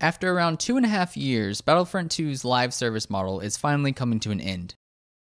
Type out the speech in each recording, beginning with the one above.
After around 2.5 years, Battlefront 2's live service model is finally coming to an end.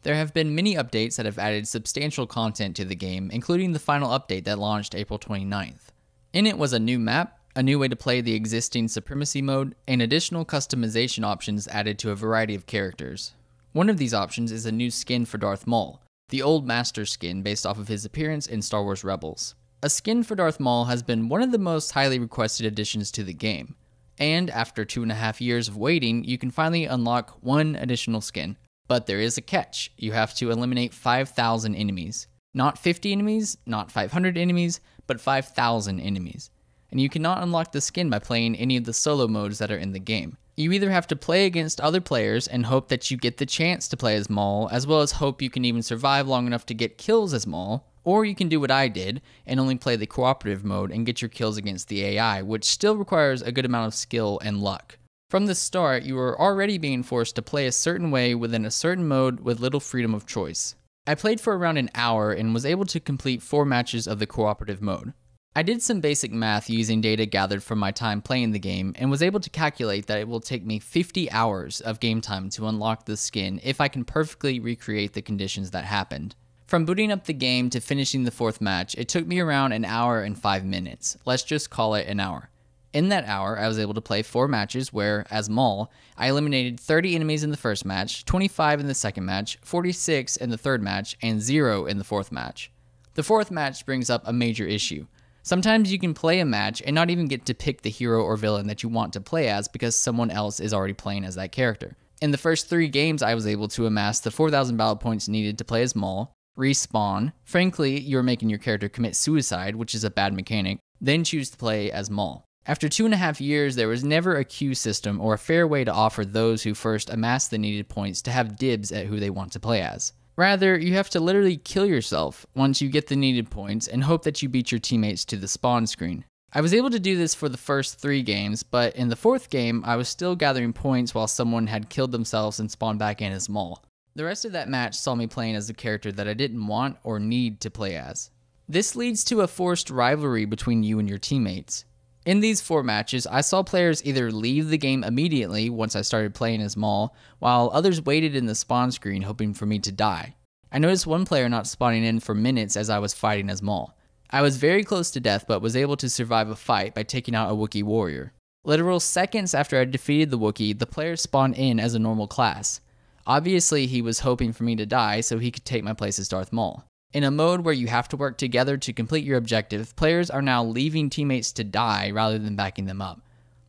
There have been many updates that have added substantial content to the game, including the final update that launched April 29th. In it was a new map, a new way to play the existing Supremacy mode, and additional customization options added to a variety of characters. One of these options is a new skin for Darth Maul, the old Master skin based off of his appearance in Star Wars Rebels. A skin for Darth Maul has been one of the most highly requested additions to the game, and after 2.5 years of waiting, you can finally unlock one additional skin. But there is a catch. You have to eliminate 5,000 enemies. Not 50 enemies, not 500 enemies, but 5,000 enemies. And you cannot unlock the skin by playing any of the solo modes that are in the game. You either have to play against other players and hope that you get the chance to play as Maul, as well as hope you can even survive long enough to get kills as Maul, or you can do what I did and only play the cooperative mode and get your kills against the AI, which still requires a good amount of skill and luck. From the start, you are already being forced to play a certain way within a certain mode with little freedom of choice. I played for around an hour and was able to complete 4 matches of the cooperative mode. I did some basic math using data gathered from my time playing the game and was able to calculate that it will take me 50 hours of game time to unlock the skin if I can perfectly recreate the conditions that happened. From booting up the game to finishing the 4th match, it took me around an hour and 5 minutes. Let's just call it an hour. In that hour, I was able to play 4 matches where, as Maul, I eliminated 30 enemies in the first match, 25 in the second match, 46 in the third match, and 0 in the 4th match. The 4th match brings up a major issue. Sometimes you can play a match and not even get to pick the hero or villain that you want to play as because someone else is already playing as that character. In the first 3 games, I was able to amass the 4,000 battle points needed to play as Maul, respawn, frankly, you're making your character commit suicide, which is a bad mechanic, then choose to play as Maul. After 2.5 years, there was never a queue system or a fair way to offer those who first amass the needed points to have dibs at who they want to play as. Rather, you have to literally kill yourself once you get the needed points and hope that you beat your teammates to the spawn screen. I was able to do this for the first 3 games, but in the 4th game, I was still gathering points while someone had killed themselves and spawned back in as Maul. The rest of that match saw me playing as a character that I didn't want or need to play as. This leads to a forced rivalry between you and your teammates. In these 4 matches, I saw players either leave the game immediately once I started playing as Maul, while others waited in the spawn screen hoping for me to die. I noticed one player not spawning in for minutes as I was fighting as Maul. I was very close to death but was able to survive a fight by taking out a Wookiee warrior. Literal seconds after I defeated the Wookiee, the player spawned in as a normal class. Obviously, he was hoping for me to die so he could take my place as Darth Maul. In a mode where you have to work together to complete your objective, players are now leaving teammates to die rather than backing them up.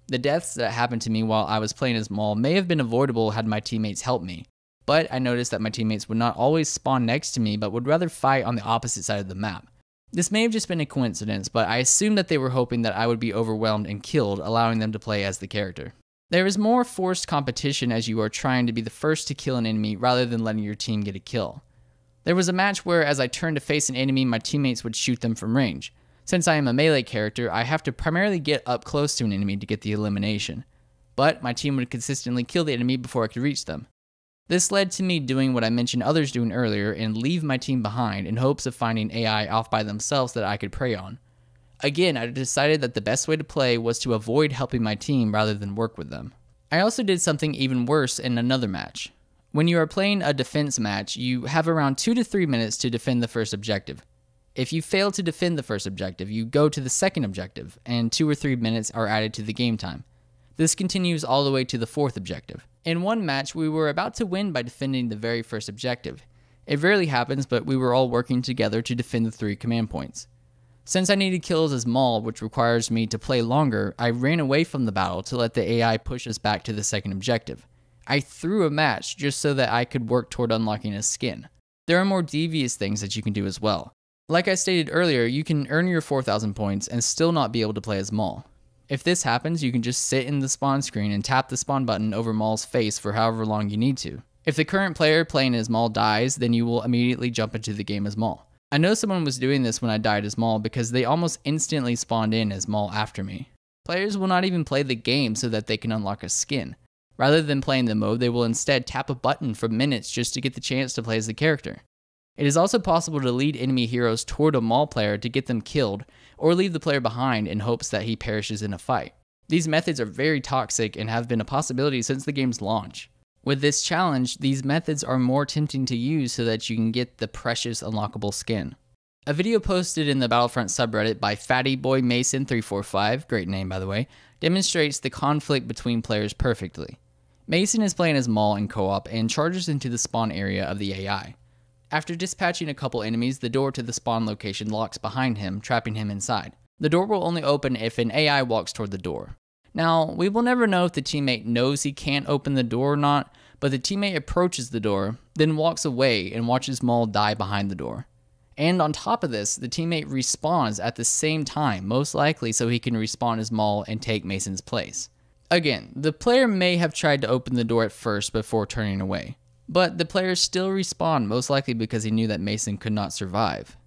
The deaths that happened to me while I was playing as Maul may have been avoidable had my teammates helped me, but I noticed that my teammates would not always spawn next to me but would rather fight on the opposite side of the map. This may have just been a coincidence, but I assumed that they were hoping that I would be overwhelmed and killed, allowing them to play as the character. There is more forced competition as you are trying to be the first to kill an enemy rather than letting your team get a kill. There was a match where as I turned to face an enemy, my teammates would shoot them from range. Since I am a melee character, I have to primarily get up close to an enemy to get the elimination. But my team would consistently kill the enemy before I could reach them. This led to me doing what I mentioned others doing earlier and leave my team behind in hopes of finding AI off by themselves that I could prey on. Again, I decided that the best way to play was to avoid helping my team rather than work with them. I also did something even worse in another match. When you are playing a defense match, you have around 2 to 3 minutes to defend the first objective. If you fail to defend the first objective, you go to the second objective, and 2 or 3 minutes are added to the game time. This continues all the way to the 4th objective. In one match, we were about to win by defending the very first objective. It rarely happens, but we were all working together to defend the 3 command points. Since I needed kills as Maul, which requires me to play longer, I ran away from the battle to let the AI push us back to the second objective. I threw a match just so that I could work toward unlocking a skin. There are more devious things that you can do as well. Like I stated earlier, you can earn your 4,000 points and still not be able to play as Maul. If this happens, you can just sit in the spawn screen and tap the spawn button over Maul's face for however long you need to. If the current player playing as Maul dies, then you will immediately jump into the game as Maul. I know someone was doing this when I died as Maul because they almost instantly spawned in as Maul after me. Players will not even play the game so that they can unlock a skin. Rather than playing the mode, they will instead tap a button for minutes just to get the chance to play as the character. It is also possible to lead enemy heroes toward a Maul player to get them killed, or leave the player behind in hopes that he perishes in a fight. These methods are very toxic and have been a possibility since the game's launch. With this challenge, these methods are more tempting to use so that you can get the precious unlockable skin. A video posted in the Battlefront subreddit by FattyBoyMason345, great name by the way, demonstrates the conflict between players perfectly. Mason is playing as Maul in co-op and charges into the spawn area of the AI. After dispatching a couple enemies, the door to the spawn location locks behind him, trapping him inside. The door will only open if an AI walks toward the door. Now, we will never know if the teammate knows he can't open the door or not, but the teammate approaches the door, then walks away and watches Maul die behind the door. And on top of this, the teammate respawns at the same time, most likely so he can respawn as Maul and take Mason's place. Again, the player may have tried to open the door at first before turning away, but the player still respawned, most likely because he knew that Mason could not survive.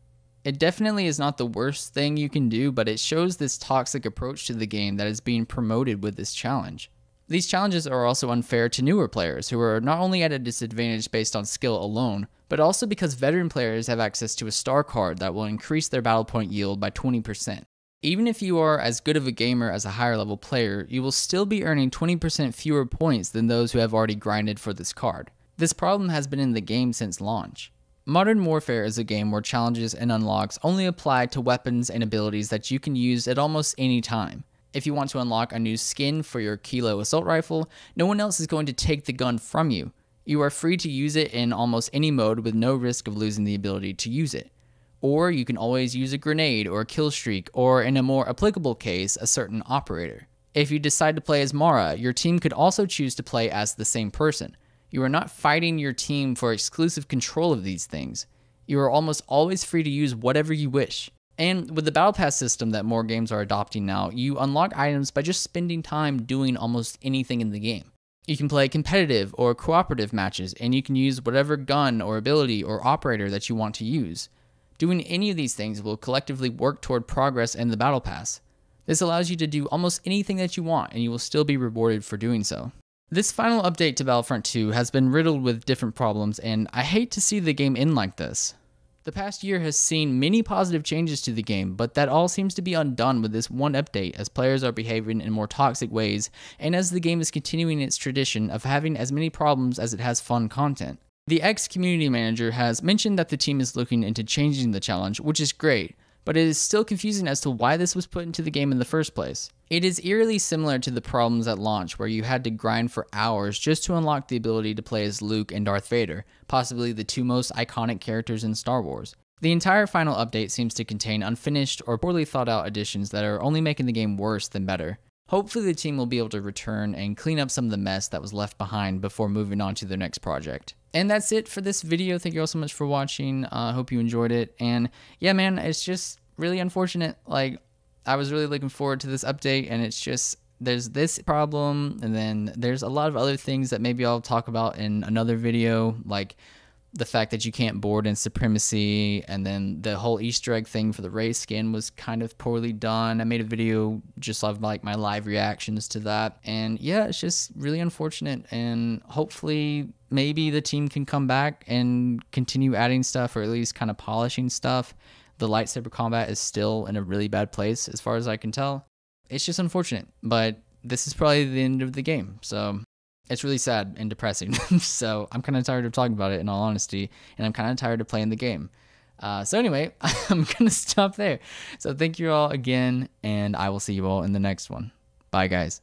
It definitely is not the worst thing you can do, but it shows this toxic approach to the game that is being promoted with this challenge. These challenges are also unfair to newer players who are not only at a disadvantage based on skill alone, but also because veteran players have access to a star card that will increase their battle point yield by 20%. Even if you are as good of a gamer as a higher level player, you will still be earning 20% fewer points than those who have already grinded for this card. This problem has been in the game since launch. Modern Warfare is a game where challenges and unlocks only apply to weapons and abilities that you can use at almost any time. If you want to unlock a new skin for your Kilo assault rifle, no one else is going to take the gun from you. You are free to use it in almost any mode with no risk of losing the ability to use it. Or you can always use a grenade or a kill streak, or in a more applicable case, a certain operator. If you decide to play as Mara, your team could also choose to play as the same person. You are not fighting your team for exclusive control of these things. You are almost always free to use whatever you wish. And with the Battle Pass system that more games are adopting now, you unlock items by just spending time doing almost anything in the game. You can play competitive or cooperative matches, and you can use whatever gun or ability or operator that you want to use. Doing any of these things will collectively work toward progress in the Battle Pass. This allows you to do almost anything that you want, and you will still be rewarded for doing so. This final update to Battlefront 2 has been riddled with different problems, and I hate to see the game end like this. The past year has seen many positive changes to the game, but that all seems to be undone with this one update as players are behaving in more toxic ways, and as the game is continuing its tradition of having as many problems as it has fun content. The ex-community manager has mentioned that the team is looking into changing the challenge, which is great, but it is still confusing as to why this was put into the game in the first place. It is eerily similar to the problems at launch where you had to grind for hours just to unlock the ability to play as Luke and Darth Vader, possibly the two most iconic characters in Star Wars. The entire final update seems to contain unfinished or poorly thought out additions that are only making the game worse than better. Hopefully the team will be able to return and clean up some of the mess that was left behind before moving on to their next project. And that's it for this video. Thank you all so much for watching. I hope you enjoyed it. And yeah, man, it's just really unfortunate. Like, I was really looking forward to this update, and it's just, there's this problem, and then there's a lot of other things that maybe I'll talk about in another video, like the fact that you can't board in Supremacy, and then the whole Easter egg thing for the Rey skin was kind of poorly done. I made a video just of like my live reactions to that, and yeah, it's just really unfortunate, and hopefully maybe the team can come back and continue adding stuff, or at least kind of polishing stuff. The lightsaber combat is still in a really bad place as far as I can tell. It's just unfortunate, but this is probably the end of the game, so it's really sad and depressing. So I'm kind of tired of talking about it in all honesty, and I'm kind of tired of playing the game. So anyway, I'm going to stop there. So thank you all again, and I will see you all in the next one. Bye, guys.